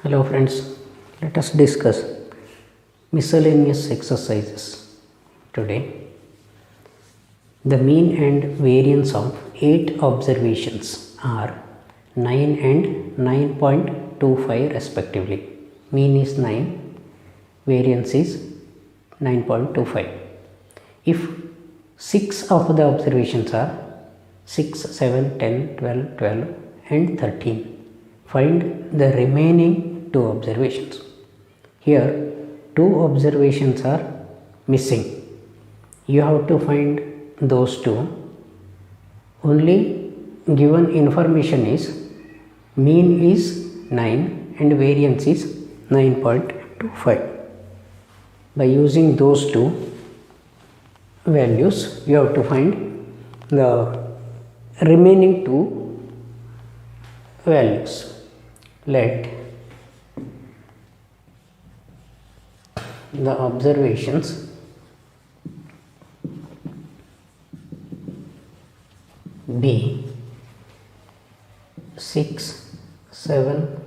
Hello friends, let us discuss miscellaneous exercises. Today, the mean and variance of 8 observations are 9 and 9.25 respectively. Mean is 9, variance is 9.25. If 6 of the observations are 6, 7, 10, 12, 12 and 13, find the remaining 2 observations. Here 2 observations are missing. You have to find those 2. Only given information is mean is 9 and variance is 9.25. By using those 2 values, you have to find the remaining 2 values. Let the observations be 6, 7,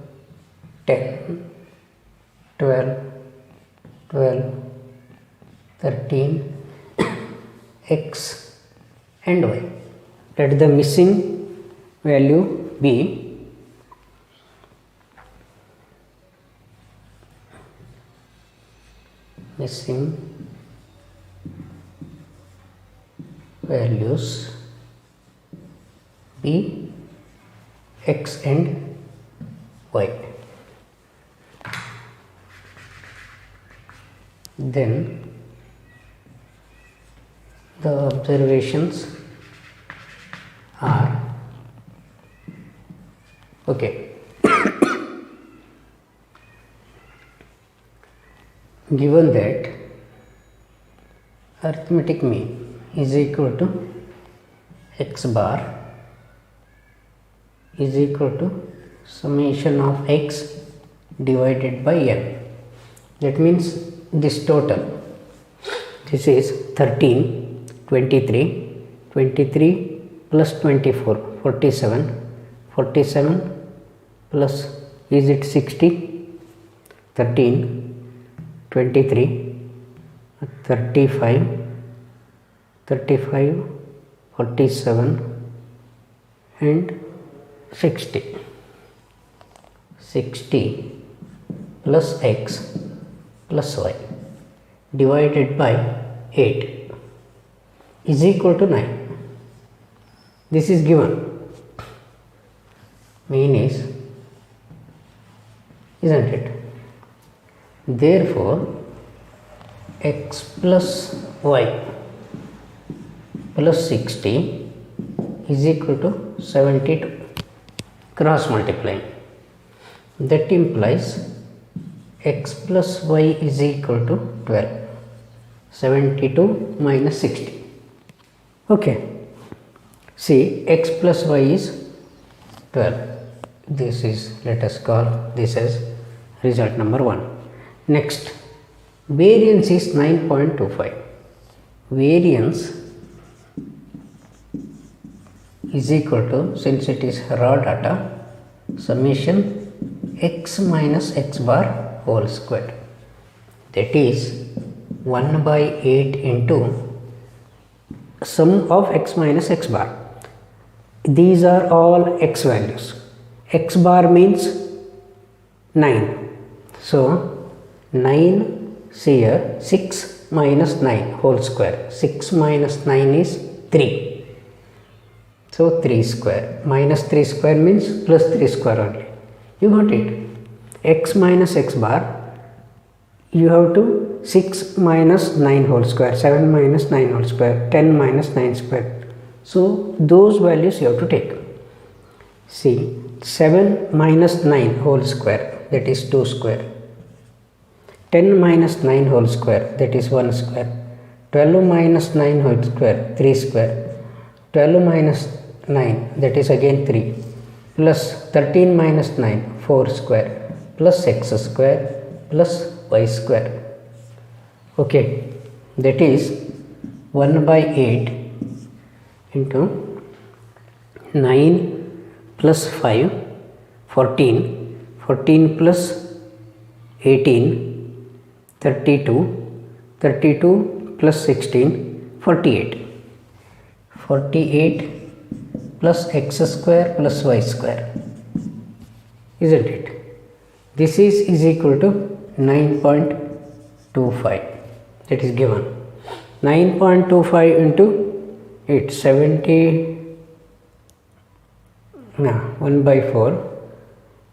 10, 12, 12, 13, x and y. Let the missing value be missing values be x and y. Then the observations are given that arithmetic mean is equal to x bar is equal to summation of x divided by n. That means this total, this is 13, 23, 23 plus 24, 47, 47 plus is it 60, 13, 23, 35, 35, 47 and 60. 60 plus x plus y divided by 8 is equal to 9. This is given. Mean is, isn't it? Therefore, x plus y plus 60 is equal to 72. Cross multiplying. That implies x plus y is equal to 12. 72 minus 60. Okay. See, x plus y is 12. This is, let us call this as result number 1. Next, variance is 9.25. Variance is equal to, since it is raw data, summation x minus x bar whole square. That is 1 by 8 into sum of x minus x bar. These are all x values. X bar means 9. So 9, see here, 6 minus 9 whole square. 6 minus 9 is 3. So 3 square. Minus 3 square means plus 3 square only. You got it. X minus x bar, you have to 6 minus 9 whole square, 7 minus 9 whole square, 10 minus 9 square. So those values you have to take. See, 7 minus 9 whole square, that is 2 square. 10 minus 9 whole square, that is 1 square. 12 minus 9 whole square, 3 square. 12 minus 9, that is again 3. Plus 13 minus 9, 4 square. Plus x square plus y square. Okay, that is 1 by 8 into 9 plus 5, 14. 14 plus 18, 32, 32 plus 16, 48. 48 plus x square plus y square, isn't it? This is equal to 9.25. That is given. 9.25 into 8, 1 by 4.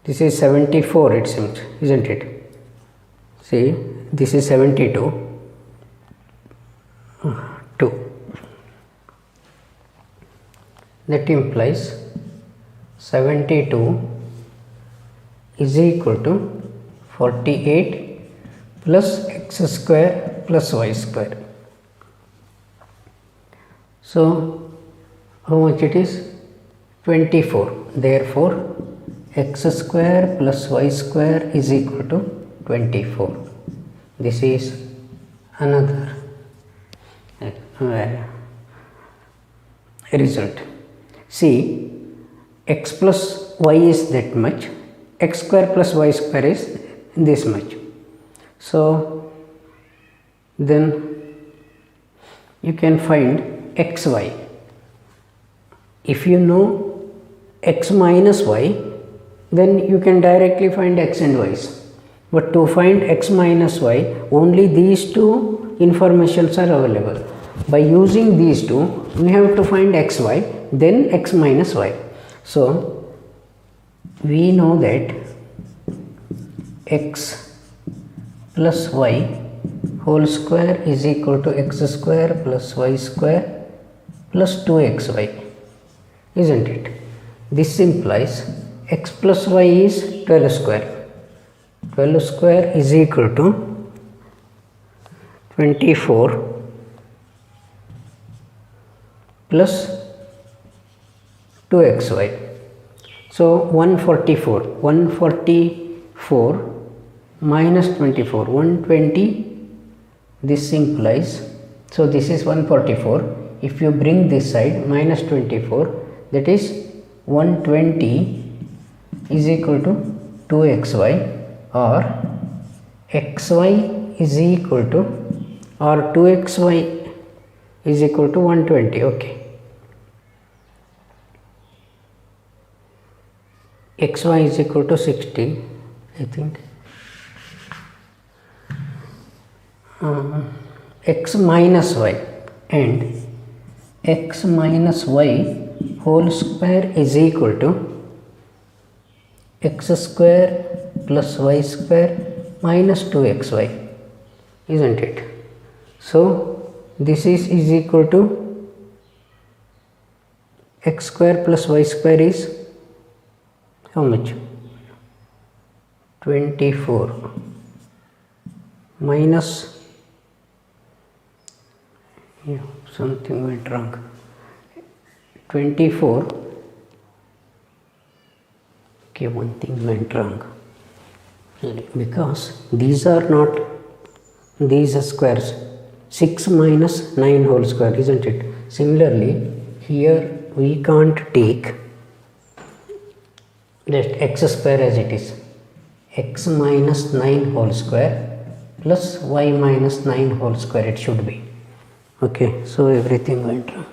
This is 74, it seems, isn't it? See, this is 72. 2. That implies 72 is equal to 48 plus x square plus y square. So, how much it is? 24. Therefore, x square plus y square is equal to 24. This is another result. See, x plus y is that much, x square plus y square is this much. So, then you can find xy. If you know x minus y, then you can directly find x and y's. But to find x minus y, only these two informations are available. By using these two, we have to find xy, then x minus y. So, we know that x plus y whole square is equal to x square plus y square plus 2xy, isn't it? This implies x plus y is 12 square. 12 square is equal to 24 plus 2xy. So 144 minus 24, 120. This implies, so this is 144. If you bring this side minus 24, that is 120 is equal to 2xy, or xy is equal to, or 2xy is equal to 120. Okay, xy is equal to 60, I think. X minus y and x minus y whole square is equal to x square plus y square minus 2xy, isn't it? So, this is equal to x square plus y square is how much? 24 minus, something went wrong, 24, okay, one thing went wrong, because these are not these are squares. 6 minus 9 whole square, isn't it? Similarly, here we can't take that x square as it is. X minus 9 whole square plus y minus 9 whole square it should be. Okay, so everything went wrong.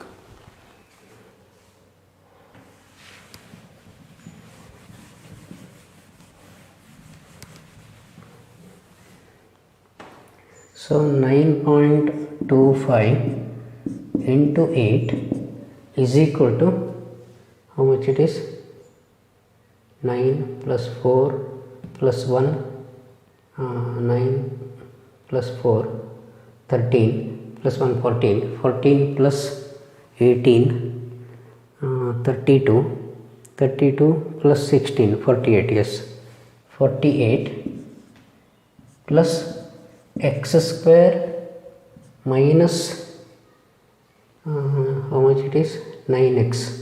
So 9.25 into 8 is equal to how much it is? 9 plus 4 plus 1, 9 plus 4, 13 plus 1, 14, 14 plus 18, 32, 32 plus 16, 48, yes, 48 plus x square minus how much it is? 9x,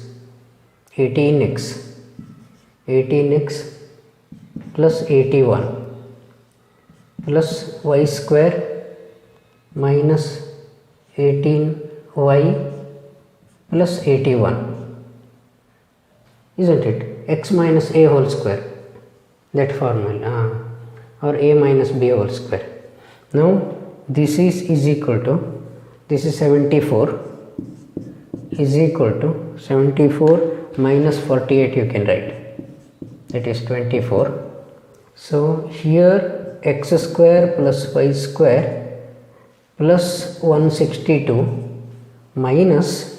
18x, 18x plus 81 plus y square minus 18y plus 81, isn't it? X minus a whole square, that formula. or a minus b whole square. Now this is equal to, this is 74 is equal to 74 minus 48 you can write, that is 24. So here x square plus y square plus 162 minus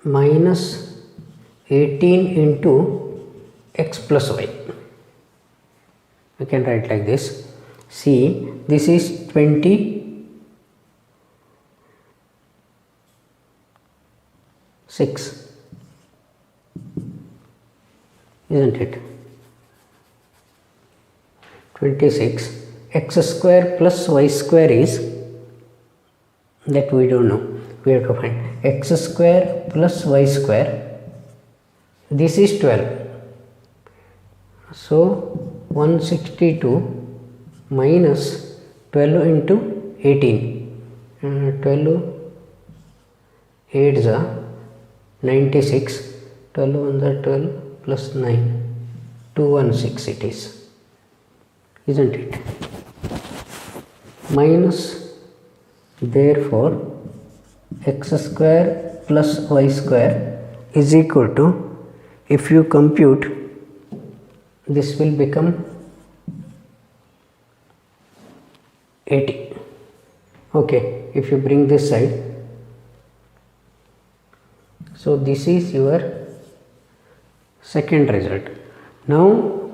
minus 18 into x plus y. We can write like this. See, this is 26, isn't it? 26. X square plus y square is, that we don't know, we have to find x square plus y square, this is 12. So 162 minus 12 into 18, 12 8 is 96, 12 on the 12 plus 9, 216 it is, isn't it? Minus, therefore x square plus y square is equal to, if you compute, this will become 80. Okay, if you bring this side, so this is your second result. Now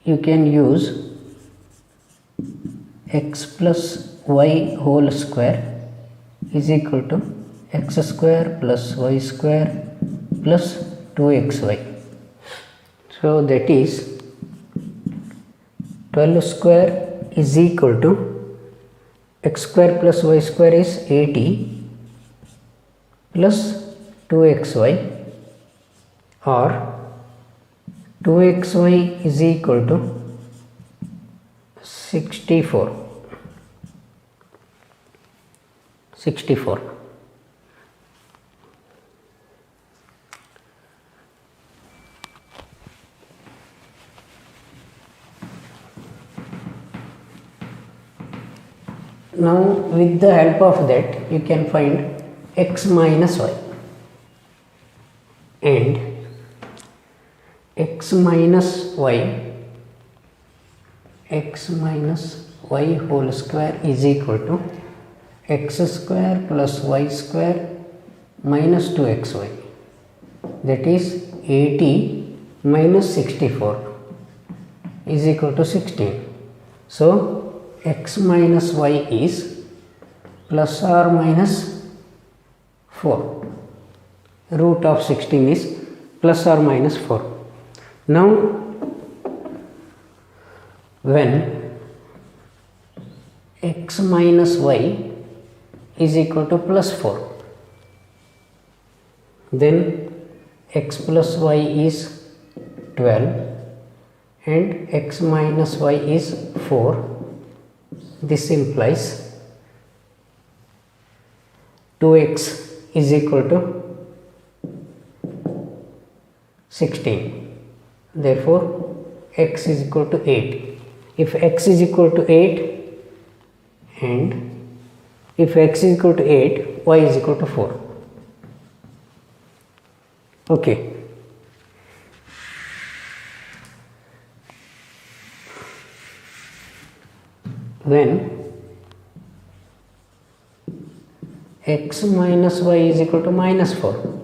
you can use x plus y whole square is equal to x square plus y square plus 2xy. So that is 12 square is equal to, x square plus y square is 80 plus 2xy, or 2xy is equal to 64. Now with the help of that you can find x minus y, and x minus y whole square is equal to x square plus y square minus 2xy, that is 80 minus 64 is equal to 16. So x minus y is plus or minus 4. Root of 16 is plus or minus 4. Now when x minus y is equal to plus 4, then x plus y is 12 and x minus y is 4. This implies 2x is equal to 16. Therefore x is equal to 8. If x is equal to 8 and if x is equal to 8, y is equal to 4. Okay. When x minus y is equal to minus 4,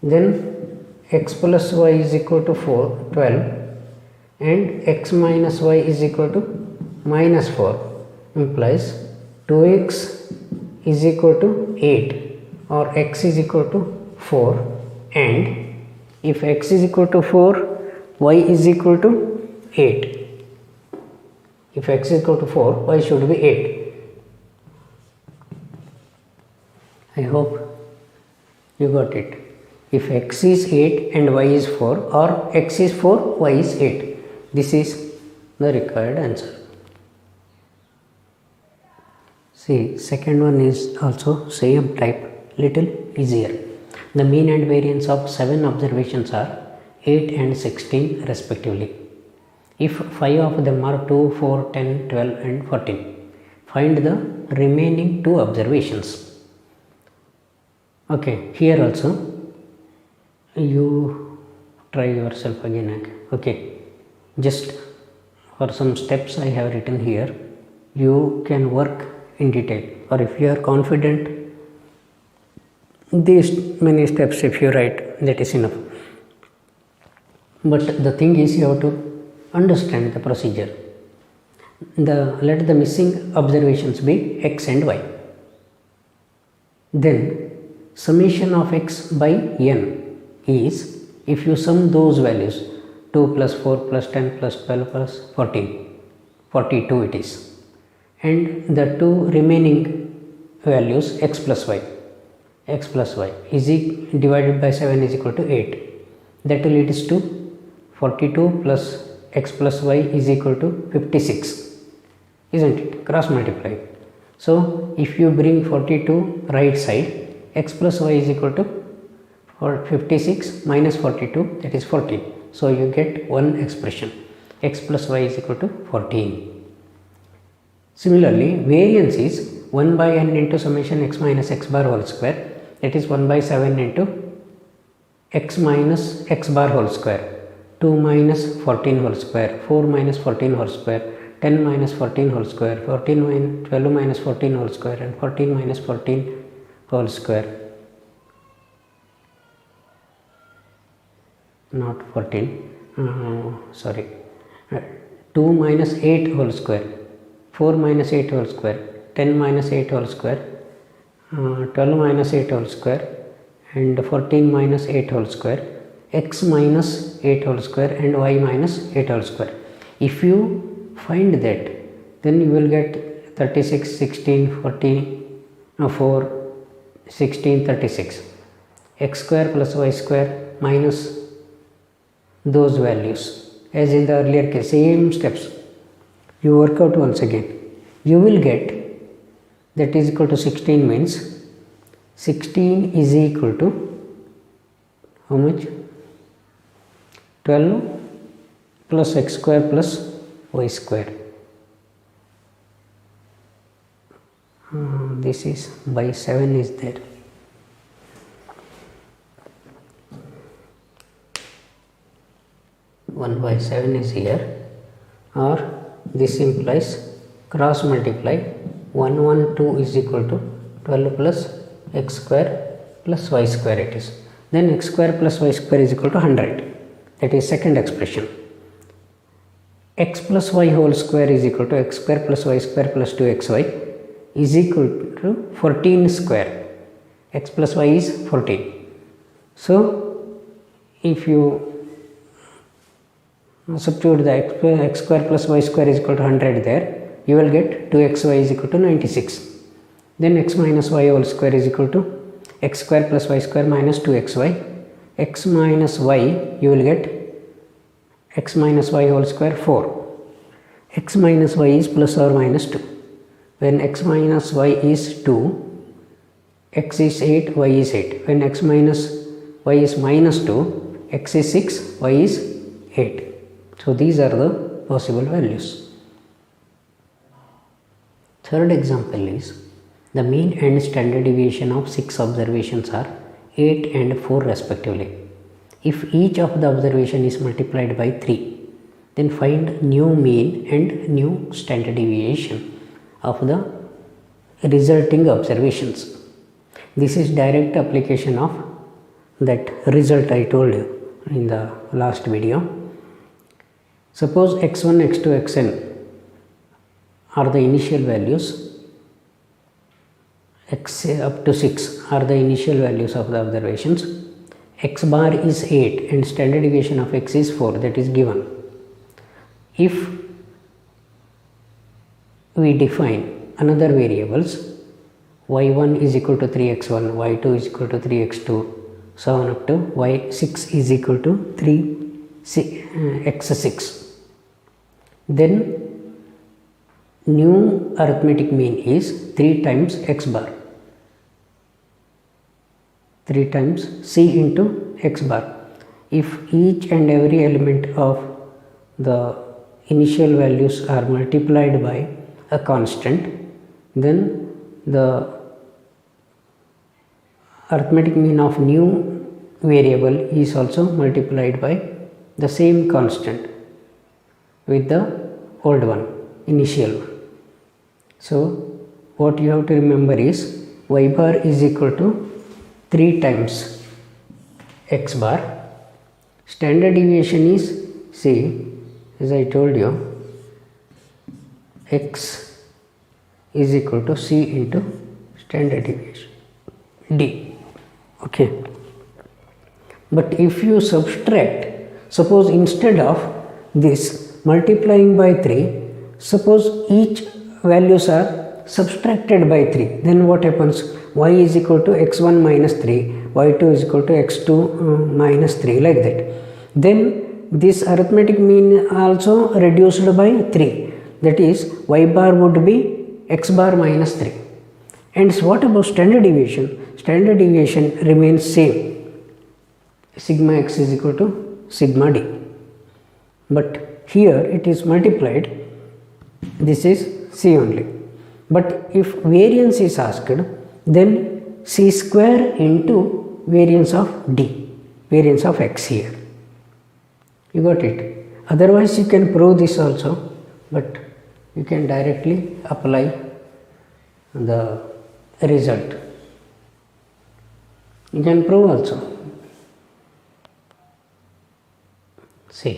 then x plus y is equal to 12 and x minus y is equal to minus 4 implies 2x is equal to 8 or x is equal to 4, and if x is equal to 4, y is equal to 8. If x is equal to 4, y should be 8. I hope you got it. If x is 8 and y is 4, or x is 4, y is 8. This is the required answer. See, second one is also same type, little easier. The mean and variance of 7 observations are 8 and 16 respectively. If 5 of them are 2, 4, 10, 12 and 14, find the remaining 2 observations. Okay, here also you try yourself again. Okay, just for some steps I have written here. You can work in detail, or if you are confident, these many steps if you write, that is enough. But the thing is, you have to understand the procedure. Let the missing observations be x and y. Then summation of x by n is, if you sum those values, 2 plus 4 plus 10 plus 12 plus 14, 42 it is, and the 2 remaining values x plus y is divided by 7 is equal to 8. That leads to 42 plus x plus y is equal to 56, isn't it? Cross multiply. So if you bring 42 right side, x plus y is equal to 56 minus 42, that is 14. So you get one expression, x plus y is equal to 14. Similarly, variance is 1 by n into summation x minus x bar whole square, that is 1 by 7 into x minus x bar whole square, 2 minus 14 whole square, 4 minus 14 whole square, 10 minus 14 whole square, 12 minus 14 whole square, and 14 minus 14 whole square. Not 14, sorry, 2 minus 8 whole square, 4 minus 8 whole square, 10 minus 8 whole square, 12 minus 8 whole square, and 14 minus 8 whole square, x minus 8 whole square, and y minus 8 whole square. If you find that, then you will get 36, 16, 14, 4, 16, 36. X square plus y square minus those values, as in the earlier case, same steps. You work out once again. You will get that is equal to 16, means 16 is equal to how much? 12 plus x square plus y square. This is by 7 is there. One by 7 is here, or this implies cross multiply 1 1 2 is equal to 12 plus x square plus y square it is. Then x square plus y square is equal to 100. That is second expression. X plus y whole square is equal to x square plus y square plus 2xy is equal to 14 square. X plus y is 14. So if you substitute the x square plus y square is equal to 100 there, you will get 2xy is equal to 96. Then x minus y whole square is equal to x square plus y square minus 2xy. X minus y, you will get x minus y whole square 4. X minus y is plus or minus 2. When x minus y is 2, x is 8, y is 8. When x minus y is minus 2, x is 6, y is 8. So these are the possible values. Third example is, the mean and standard deviation of 6 observations are 8 and 4 respectively. If each of the observation is multiplied by 3, then find new mean and new standard deviation of the resulting observations. This is direct application of that result I told you in the last video. Suppose x1, x2, xn are the initial values, x up to 6 are the initial values of the observations, x bar is 8 and standard deviation of x is 4, that is given. If we define another variables, y1 is equal to 3x1, y2 is equal to 3x2, so on up to y6 is equal to 3x6, then new arithmetic mean is 3 times x bar. 3 times c into x bar. If each and every element of the initial values are multiplied by a constant, then the arithmetic mean of new variable is also multiplied by the same constant with the old one, initial one. So what you have to remember is y bar is equal to 3 times x bar. Standard deviation is, see, as I told you, x is equal to c into standard deviation d. Okay, but if you subtract, suppose instead of this multiplying by 3, suppose each values are subtracted by 3, then what happens? Y is equal to x1 minus 3, y2 is equal to x2 minus 3, like that. Then this arithmetic mean also reduced by 3, that is y bar would be x bar minus 3. And what about standard deviation? Standard deviation remains same, sigma x is equal to sigma d, but here it is multiplied, this is c only. But if variance is asked, then c square into variance of d, variance of x here. You got it? Otherwise you can prove this also, but you can directly apply the result. You can prove also. See,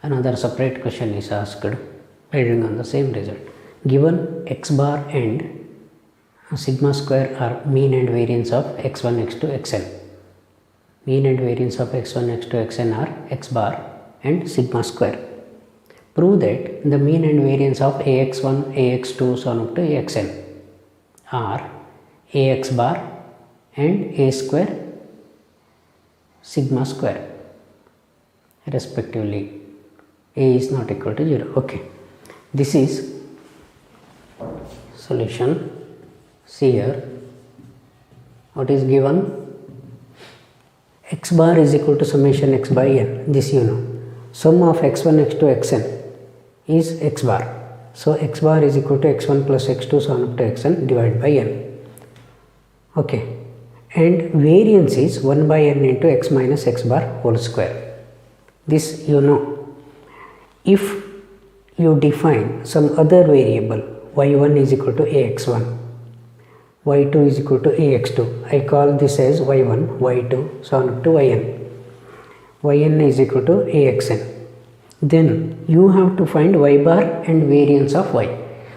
another separate question is asked based on the same result. Given x bar and sigma square are mean and variance of x1, x2, xn. Mean and variance of x1, x2, xn are x bar and sigma square. Prove that the mean and variance of ax1, ax2, so on up to axn are ax bar and a square sigma square respectively. A is not equal to 0. Okay, this is solution. See here, what is given? X bar is equal to summation x by n, this you know. Sum of x1, x2, xn is x bar. So x bar is equal to x1 plus x2 so on up to xn divided by n. Okay, and variance is 1 by n into x minus x bar whole square. This you know. If you define some other variable, y1 is equal to ax1, y2 is equal to ax2, I call this as y1, y2, so on up to yn. Yn is equal to axn. Then you have to find y bar and variance of y.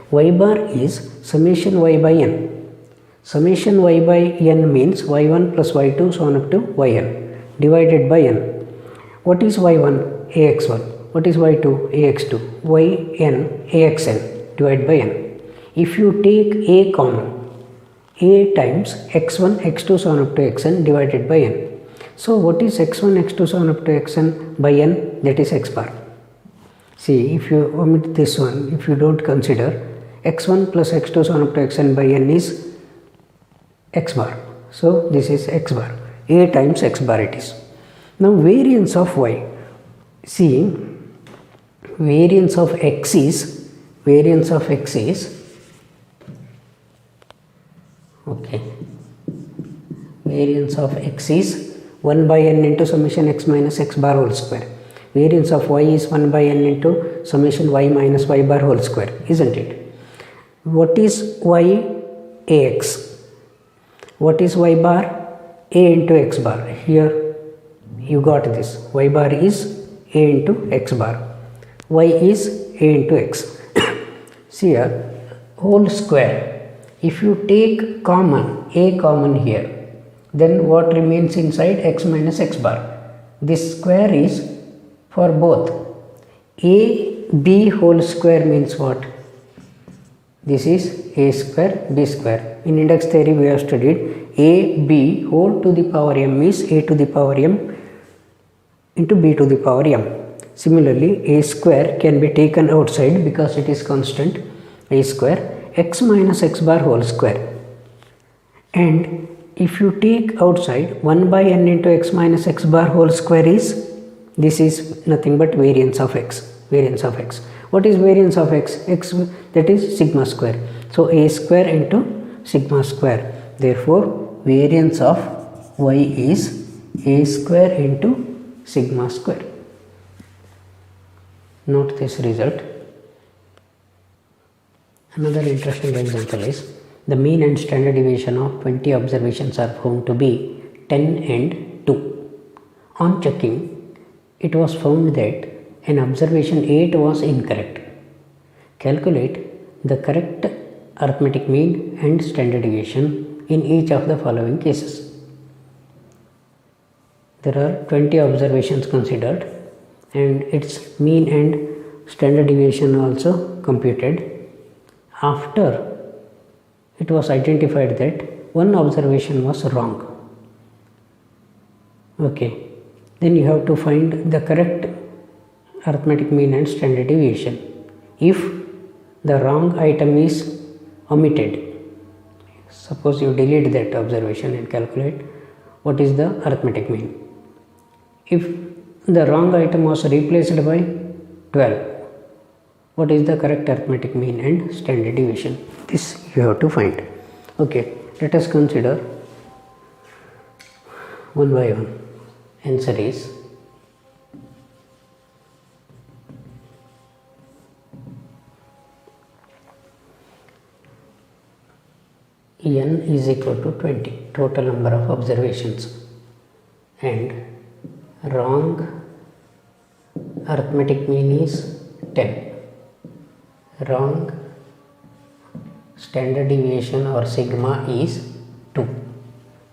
Y bar is summation y by n. Summation y by n means y1 plus y2 so on up to yn divided by n. What is y1? Ax1. What is y2? Ax2. Yn axn divided by n. If you take a common, a times x1, x2 so on up to xn divided by n. So what is x1, x2 so on up to xn by n? That is x bar. See, if you omit this one, if you don't consider, x1 plus x2 so on up to xn by n is x bar. So this is x bar. A times x bar it is. Now variance of y. See, variance of x is okay, variance of x is 1 by n into summation x minus x bar whole square. Variance of y is 1 by n into summation y minus y bar whole square, isn't it? What is y? Ax. What is y bar? A into x bar. Here you got this. Y bar is a into x bar. Y is a into x. See here, whole square. If you take common, a common here, then what remains inside? X minus x bar. This square is for both. A b whole square means what? This is a square b square. In index theory we have studied a b whole to the power m is a to the power m into b to the power m. Similarly, a square can be taken outside because it is constant, a square, x minus x bar whole square. And if you take outside 1 by n into x minus x bar whole square is, this is nothing but variance of x. What is variance of x? X, that is sigma square. So a square into sigma square. Therefore variance of y is a square into sigma square. Note this result. Another interesting example is the mean and standard deviation of 20 observations are found to be 10 and 2. On checking, it was found that an observation 8 was incorrect. Calculate the correct arithmetic mean and standard deviation in each of the following cases. There are 20 observations considered and its mean and standard deviation also computed. After it was identified that one observation was wrong. Okay, then you have to find the correct arithmetic mean and standard deviation. If the wrong item is omitted, suppose you delete that observation and calculate what is the arithmetic mean. If the wrong item was replaced by 12, what is the correct arithmetic mean and standard deviation? This you have to find. Okay, let us consider one by one. Answer is n is equal to 20, total number of observations, and wrong arithmetic mean is 10. Wrong standard deviation or sigma is 2.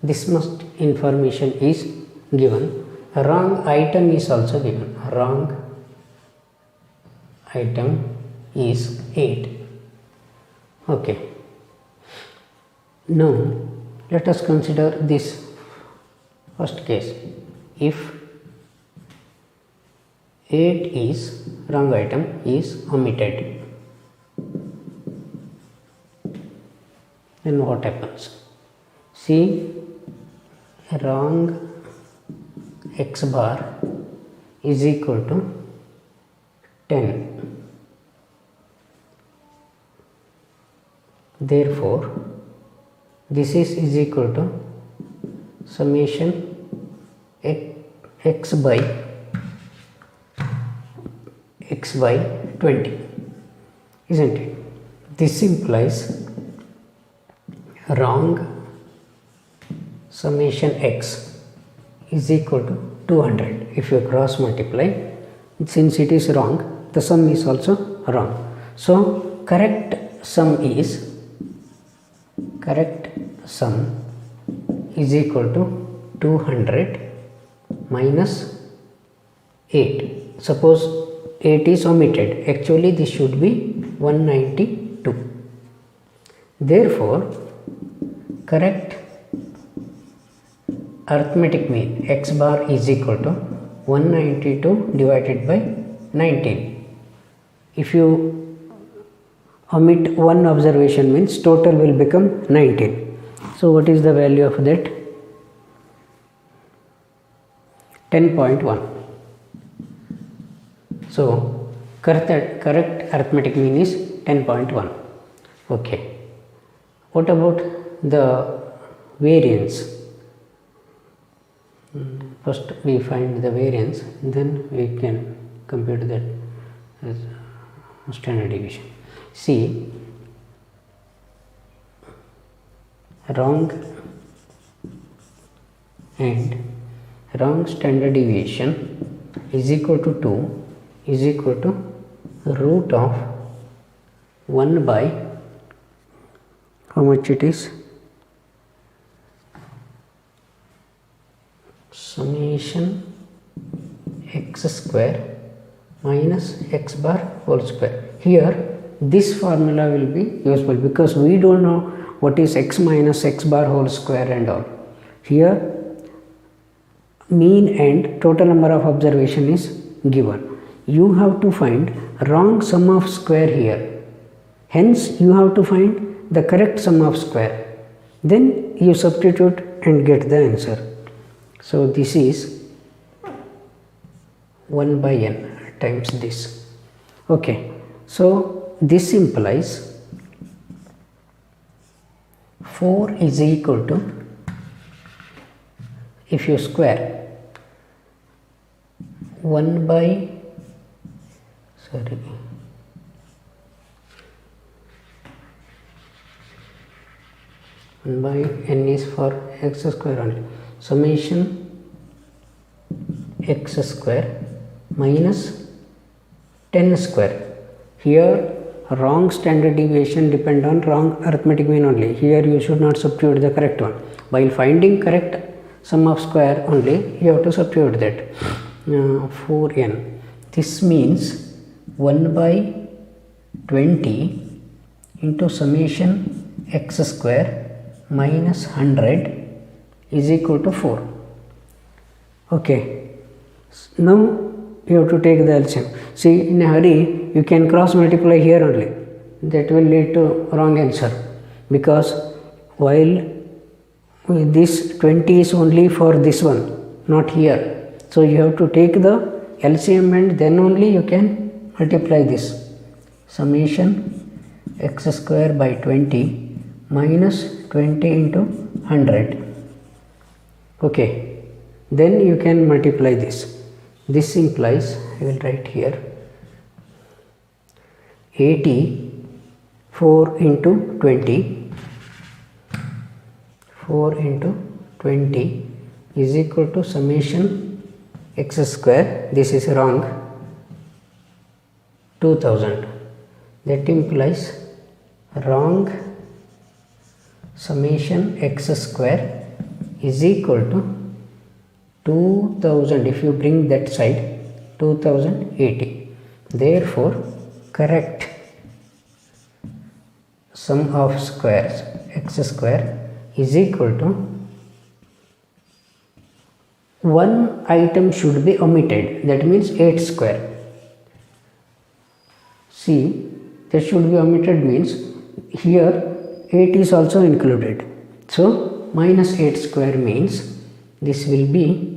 This much information is given. A wrong item is also given. Wrong item is 8. Okay. Now let us consider this first case. If 8 is wrong item is omitted, then what happens? See, wrong x bar is equal to 10. Therefore, this is equal to summation x by 20, isn't it? This implies wrong summation x is equal to 200. If you cross multiply, since it is wrong, the sum is also wrong. So correct sum is equal to 200 minus 8. Suppose 8 is omitted. Actually this should be 192. Therefore correct arithmetic mean x bar is equal to 192 divided by 19. If you omit one observation, means total will become 19. So what is the value of that? 10.1. So correct arithmetic mean is 10.1. Okay. What about the variance? First we find the variance, then we can compute that as standard deviation. See, wrong and wrong standard deviation is equal to 2 is equal to root of 1 by how much it is? Summation x square minus x bar whole square. Here this formula will be useful because we don't know what is x minus x bar whole square and all. Here mean and total number of observation is given. You have to find wrong sum of square here. Hence you have to find the correct sum of square. Then you substitute and get the answer. So this is 1 by n times this. Okay, so this implies 4 is equal to, if you square 1 by, sorry, by n is for x square only, summation x square minus 10 square. Here wrong standard deviation depend on wrong arithmetic mean only. Here you should not substitute the correct one. While finding correct sum of square only, you have to substitute that 4n. This means 1 by 20 into summation x square minus 100 is equal to 4. Okay, now you have to take the LCM. See, in a hurry you can cross multiply here only, that will lead to wrong answer, because while this 20 is only for this one, not here. So you have to take the LCM and then only you can multiply this. Summation x square by 20 minus 20 into 100. Okay, then you can multiply this. This implies, I will write here, 84 into 20, 4 into 20 is equal to summation x square, this is wrong, 2000. That implies wrong summation x square is equal to 2000. If you bring that side, 2080. Therefore, correct sum of squares x square is equal to, one item should be omitted, that means 8 square. See, that should be omitted means here 8 is also included. So minus 8 square means this will be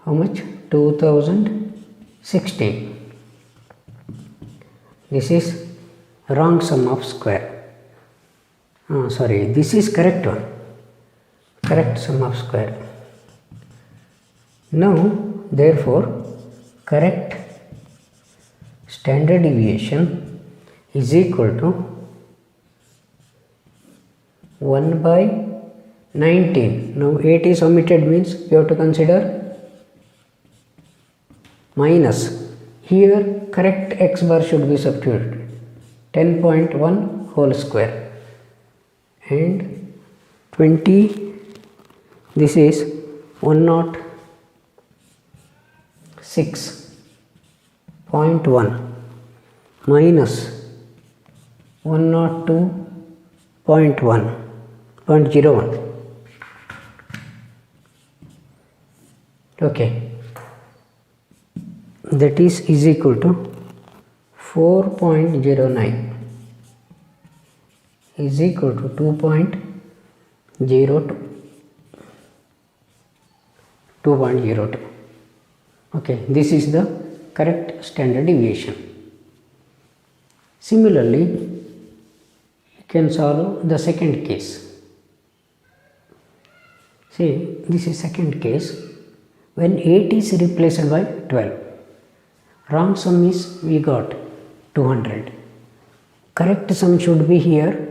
how much? 2016. This is wrong sum of square. Sorry, this is correct one. Correct sum of square. Now, therefore, correct standard deviation is equal to 1 by 19. Now 8 is omitted means you have to consider minus. Here correct x bar should be substituted, 10.1 whole square, and 20, this is 106.1 minus 102.01. Okay, that is equal to 4.09 is equal to 2.02. Okay, this is the correct standard deviation. Similarly, you can solve the second case. See, this is second case. When 8 is replaced by 12, wrong sum is we got 200. Correct sum should be here,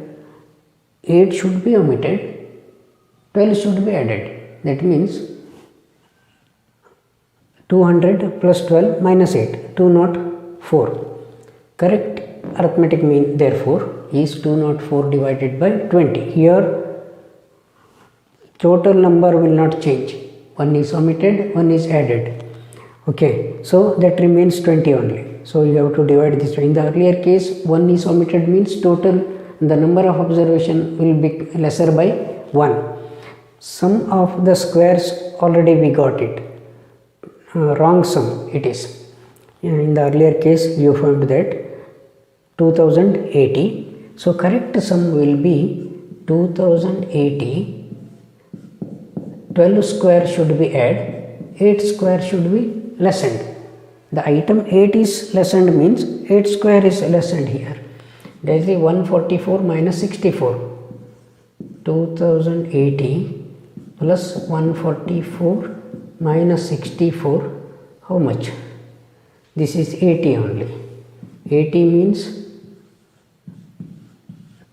8 should be omitted, 12 should be added. That means 200 plus 12 minus 8, 204. Correct arithmetic mean therefore is 204 divided by 20. Here total number will not change. One is omitted, one is added. Okay, so that remains 20 only. So you have to divide this. In the earlier case, 1 is omitted means total the number of observation will be lesser by 1. Sum of the squares already we got it. Wrong sum it is. In the earlier case you found that 2080. So correct sum will be 2080 12 square should be added, 8 square should be lessened. The item 8 is lessened means 8 square is lessened here. That is 144 minus 64. 2080 plus 144 minus 64. How much? This is 80 only. 80 means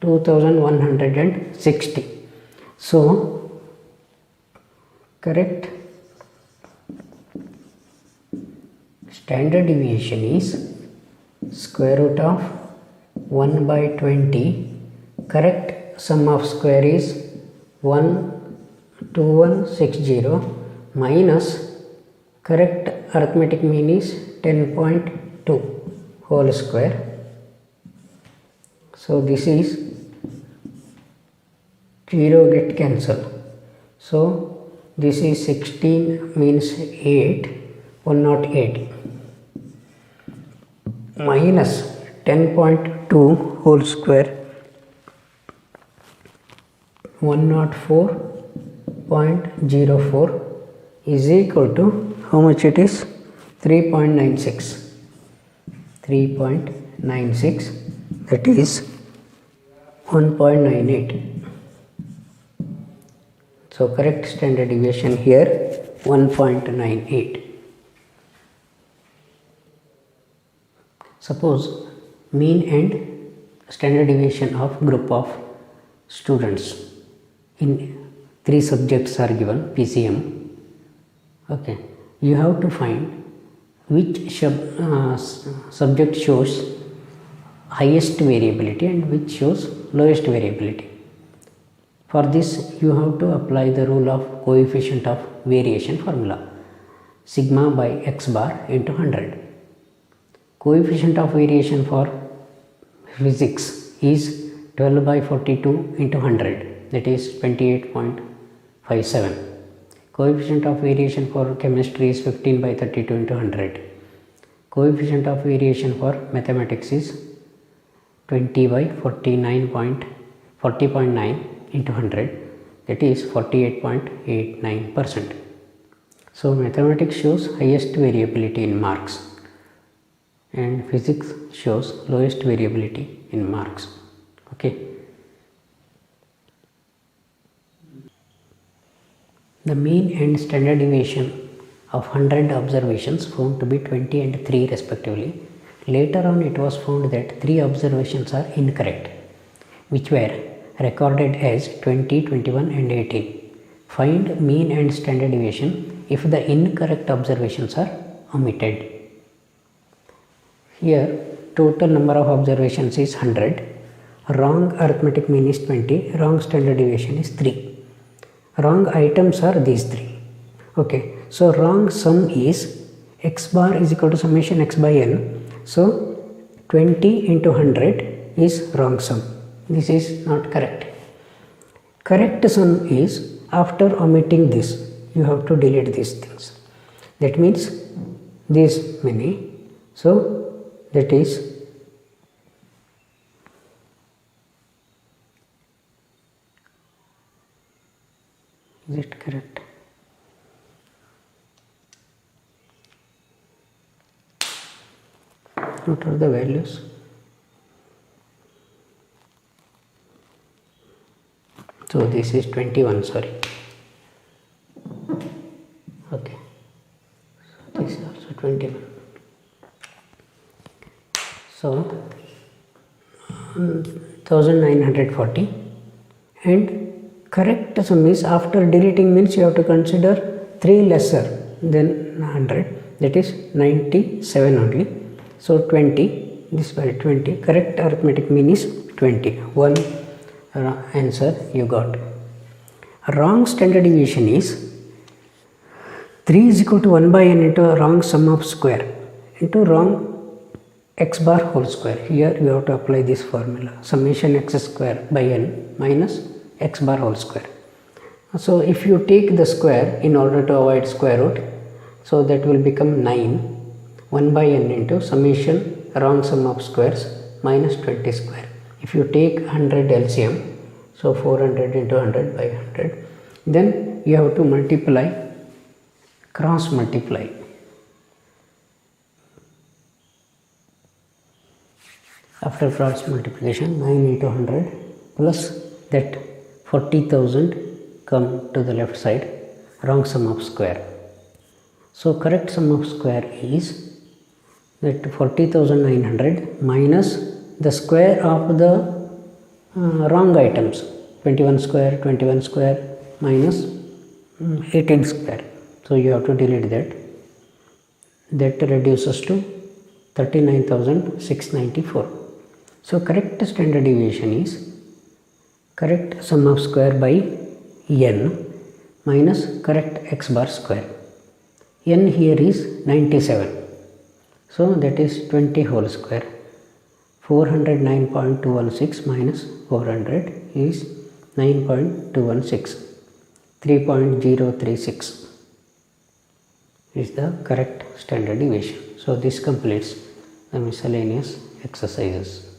2160. So correct standard deviation is square root of 1 by 20. Correct sum of square is 12160 minus correct arithmetic mean is 10.2 whole square. So this is 0 get cancel. So this is 16 means 8, 108 minus 10.2 whole square, 104.04 is equal to how much it is? 3.96. 3.96, that is 1.98. So correct standard deviation here 1.98. Suppose mean and standard deviation of group of students in 3 subjects are given PCM. Okay, you have to find which subject shows highest variability and which shows lowest variability. For this you have to apply the rule of coefficient of variation formula, sigma by x bar into 100. Coefficient of variation for physics is 12 by 42 into 100, that is 28.57. Coefficient of variation for chemistry is 15 by 32 into 100. Coefficient of variation for mathematics is 20 by 40.9 into 100, that is 48.89%. So mathematics shows highest variability in marks and physics shows lowest variability in marks. Okay. The mean and standard deviation of 100 observations found to be 20 and 3 respectively. Later on it was found that 3 observations are incorrect, which were recorded as 20, 21 and 18. Find mean and standard deviation if the incorrect observations are omitted. Here total number of observations is 100. Wrong arithmetic mean is 20. Wrong standard deviation is 3. Wrong items are these 3. Okay, so wrong sum is x bar is equal to summation x by n. So 20 into 100 is wrong sum. This is not correct. Correct sum is after omitting this. You have to delete these things. That means this many. So that is it correct? What are the values? So this is 21, sorry. Okay, so this is also 21. So 1940, and correct sum is after deleting means you have to consider 3 lesser than 100, that is 97 only. So 20, this by 20, correct arithmetic mean is 20. One answer you got. Wrong standard deviation is 3 is equal to 1 by n into wrong sum of square into wrong x bar whole square. Here you have to apply this formula, summation x square by n minus x bar whole square. So if you take the square in order to avoid square root, so that will become 9, 1 by n into summation wrong sum of squares minus 20 square. If you take 100 LCM, so 400 into 100 by 100, then you have to multiply, cross multiply. After cross multiplication, 9 into 100 plus that 40,000 come to the left side, wrong sum of square. So correct sum of square is that 40,900 minus the square of the wrong items, 21 square minus 18 square. So you have to delete that. That reduces to 39,694. So correct standard deviation is correct sum of square by n minus correct x bar square. N here is 97. So that is 20 whole square. 409.216 minus 400 is 9.216. 3.036 is the correct standard deviation. So this completes the miscellaneous exercises.